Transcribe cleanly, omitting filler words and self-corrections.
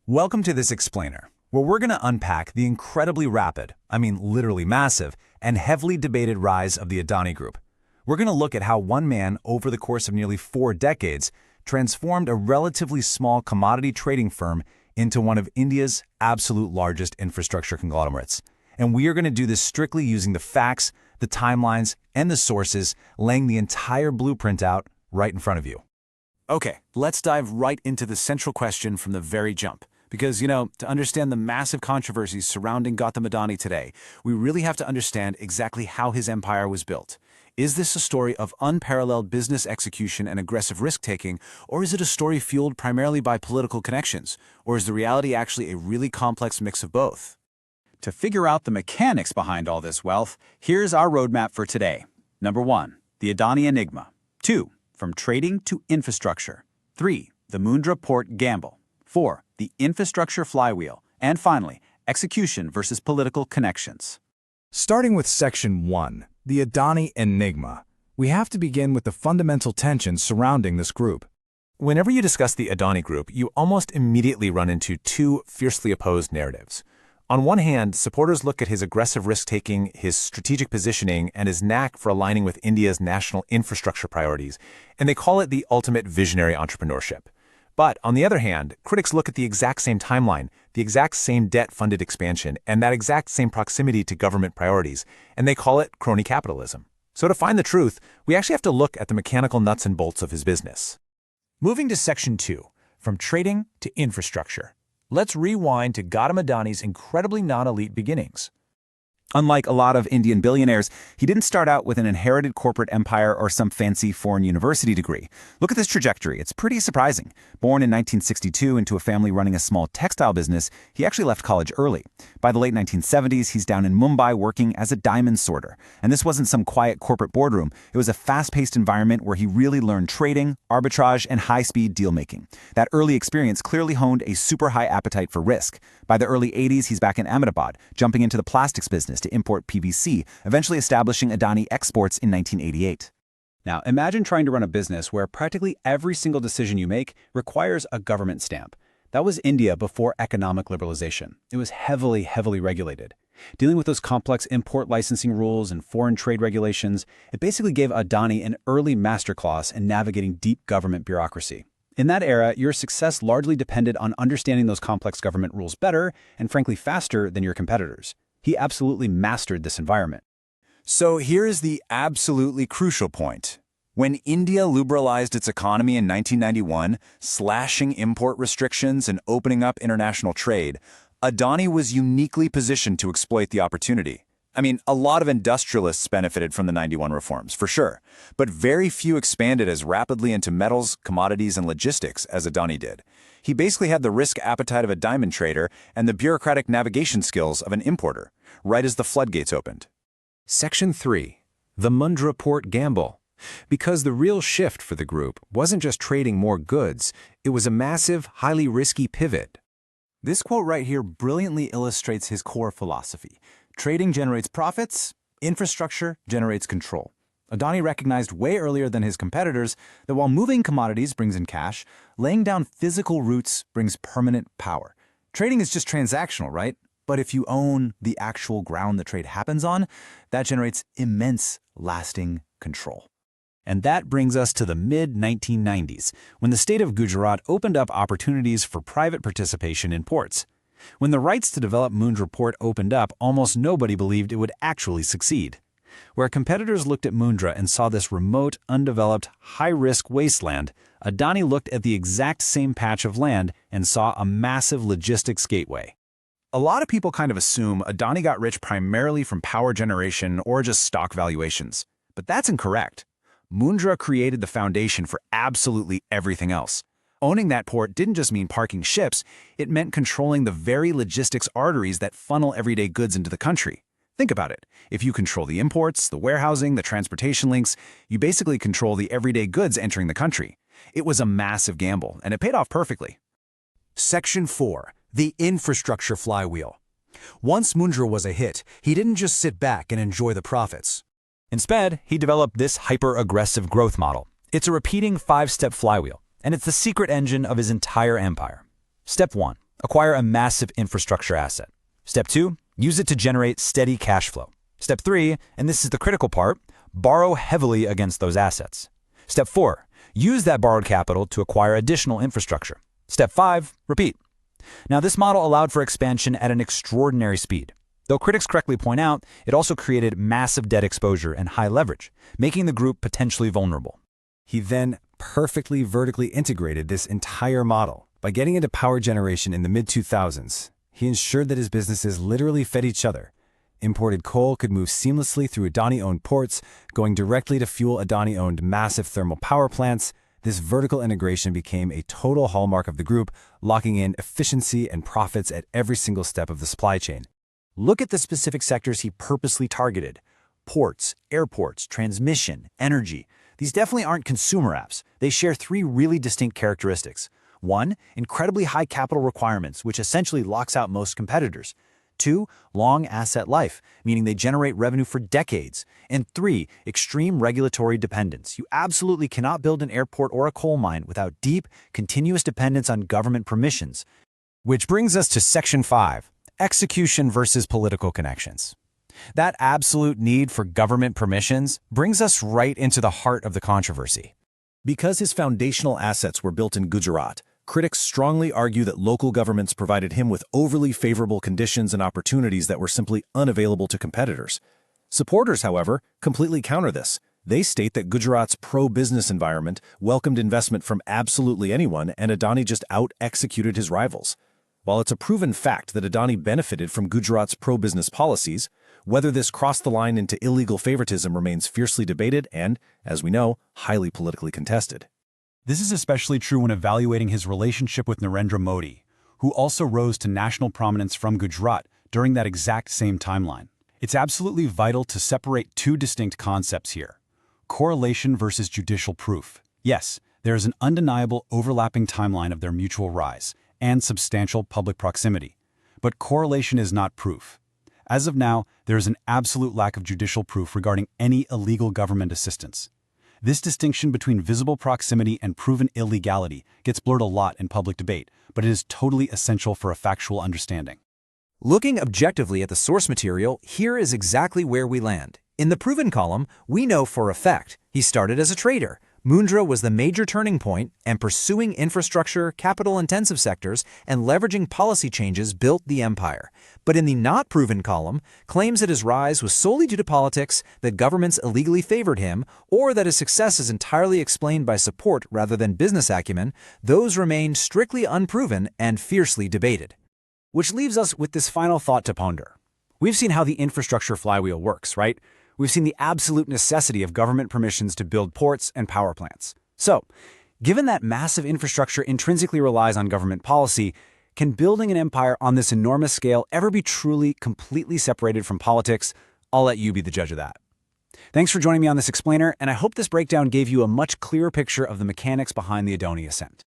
Welcome to this explainer, where we're going to unpack the incredibly rapid, literally massive, and heavily debated rise of the Adani Group. We're going to look at how one man, over the course of nearly 4 decades, transformed a relatively small commodity trading firm into one of India's absolute largest infrastructure conglomerates. And we are going to do this strictly using the facts, the timelines, and the sources, laying the entire blueprint out right in front of you. Okay, let's dive right into the central question from the very jump. Because, to understand the massive controversies surrounding Gautam Adani today, we really have to understand exactly how his empire was built. Is this a story of unparalleled business execution and aggressive risk-taking, or is it a story fueled primarily by political connections? Or is the reality actually a really complex mix of both? To figure out the mechanics behind all this wealth, here's our roadmap for today. Number 1, the Adani Enigma. 2, from trading to infrastructure. 3, the Mundra Port gamble. 4, the infrastructure flywheel. And finally, execution versus political connections. Starting with Section 1, the Adani Enigma, we have to begin with the fundamental tensions surrounding this group. Whenever you discuss the Adani Group, you almost immediately run into 2 fiercely opposed narratives. On one hand, supporters look at his aggressive risk-taking, his strategic positioning, and his knack for aligning with India's national infrastructure priorities, and they call it the ultimate visionary entrepreneurship. But on the other hand, critics look at the exact same timeline, the exact same debt-funded expansion, and that exact same proximity to government priorities, and they call it crony capitalism. So to find the truth, we actually have to look at the mechanical nuts and bolts of his business. Moving to Section 2, from trading to infrastructure. Let's rewind to Gautam Adani's incredibly non-elite beginnings. Unlike a lot of Indian billionaires, he didn't start out with an inherited corporate empire or some fancy foreign university degree. Look at this trajectory. It's pretty surprising. Born in 1962 into a family running a small textile business, he actually left college early. By the late 1970s, he's down in Mumbai working as a diamond sorter. And this wasn't some quiet corporate boardroom. It was a fast-paced environment where he really learned trading, arbitrage, and high-speed deal-making. That early experience clearly honed a super high appetite for risk. By the early 80s, he's back in Ahmedabad, jumping into the plastics business to import PVC, eventually establishing Adani Exports in 1988. Now, imagine trying to run a business where practically every single decision you make requires a government stamp. That was India before economic liberalization. It was heavily regulated. Dealing with those complex import licensing rules and foreign trade regulations, it basically gave Adani an early masterclass in navigating deep government bureaucracy. In that era, your success largely depended on understanding those complex government rules better and frankly faster than your competitors. He absolutely mastered this environment. So here's the absolutely crucial point. When India liberalized its economy in 1991, slashing import restrictions and opening up international trade, Adani was uniquely positioned to exploit the opportunity. A lot of industrialists benefited from the 91 reforms, for sure, but very few expanded as rapidly into metals, commodities, and logistics as Adani did. He basically had the risk appetite of a diamond trader and the bureaucratic navigation skills of an importer, right as the floodgates opened. Section 3, the Mundra Port gamble. Because the real shift for the group wasn't just trading more goods, it was a massive, highly risky pivot. This quote right here brilliantly illustrates his core philosophy. Trading generates profits, infrastructure generates control. Adani recognized way earlier than his competitors that while moving commodities brings in cash, laying down physical roots brings permanent power. Trading is just transactional, right? But if you own the actual ground the trade happens on, that generates immense, lasting control. And that brings us to the mid-1990s, when the state of Gujarat opened up opportunities for private participation in ports. When the rights to develop Mundra Port opened up, almost nobody believed it would actually succeed. Where competitors looked at Mundra and saw this remote, undeveloped, high-risk wasteland, Adani looked at the exact same patch of land and saw a massive logistics gateway. A lot of people kind of assume Adani got rich primarily from power generation or just stock valuations. But that's incorrect. Mundra created the foundation for absolutely everything else. Owning that port didn't just mean parking ships, it meant controlling the very logistics arteries that funnel everyday goods into the country. Think about it. If you control the imports, the warehousing, the transportation links, you basically control the everyday goods entering the country. It was a massive gamble, and it paid off perfectly. Section 4, the infrastructure flywheel. Once Mundra was a hit, he didn't just sit back and enjoy the profits. Instead, he developed this hyper-aggressive growth model. It's a repeating 5-step flywheel, and it's the secret engine of his entire empire. Step 1. acquire a massive infrastructure asset. Step 2, use it to generate steady cash flow. Step 3, and this is the critical part, borrow heavily against those assets. Step 4, use that borrowed capital to acquire additional infrastructure. Step 5, repeat. Now, this model allowed for expansion at an extraordinary speed. Though critics correctly point out, it also created massive debt exposure and high leverage, making the group potentially vulnerable. He then perfectly vertically integrated this entire model. By getting into power generation in the mid-2000s, he ensured that his businesses literally fed each other. Imported coal could move seamlessly through Adani-owned ports, going directly to fuel Adani-owned massive thermal power plants. This vertical integration became a total hallmark of the group, locking in efficiency and profits at every single step of the supply chain. Look at the specific sectors he purposely targeted. Ports, airports, transmission, energy. These definitely aren't consumer apps. They share 3 really distinct characteristics. 1, incredibly high capital requirements, which essentially locks out most competitors. 2, long asset life, meaning they generate revenue for decades. And 3, extreme regulatory dependence. You absolutely cannot build an airport or a coal mine without deep, continuous dependence on government permissions. Which brings us to Section 5, execution versus political connections. That absolute need for government permissions brings us right into the heart of the controversy. Because his foundational assets were built in Gujarat, critics strongly argue that local governments provided him with overly favorable conditions and opportunities that were simply unavailable to competitors. Supporters, however, completely counter this. They state that Gujarat's pro-business environment welcomed investment from absolutely anyone, and Adani just out-executed his rivals. While it's a proven fact that Adani benefited from Gujarat's pro-business policies, whether this crossed the line into illegal favoritism remains fiercely debated and, as we know, highly politically contested. This is especially true when evaluating his relationship with Narendra Modi, who also rose to national prominence from Gujarat during that exact same timeline. It's absolutely vital to separate 2 distinct concepts here: correlation versus judicial proof. Yes, there is an undeniable overlapping timeline of their mutual rise and substantial public proximity. But correlation is not proof. As of now, there is an absolute lack of judicial proof regarding any illegal government assistance. This distinction between visible proximity and proven illegality gets blurred a lot in public debate, but it is totally essential for a factual understanding. Looking objectively at the source material, here is exactly where we land. In the proven column, we know for a fact he started as a trader. Mundra was the major turning point, and pursuing infrastructure, capital-intensive sectors, and leveraging policy changes built the empire. But in the not proven column, claims that his rise was solely due to politics, that governments illegally favored him, or that his success is entirely explained by support rather than business acumen, those remain strictly unproven and fiercely debated. Which leaves us with this final thought to ponder. We've seen how the infrastructure flywheel works, right? We've seen the absolute necessity of government permissions to build ports and power plants. So, given that massive infrastructure intrinsically relies on government policy, can building an empire on this enormous scale ever be truly, completely separated from politics? I'll let you be the judge of that. Thanks for joining me on this explainer, and I hope this breakdown gave you a much clearer picture of the mechanics behind the Adani ascent.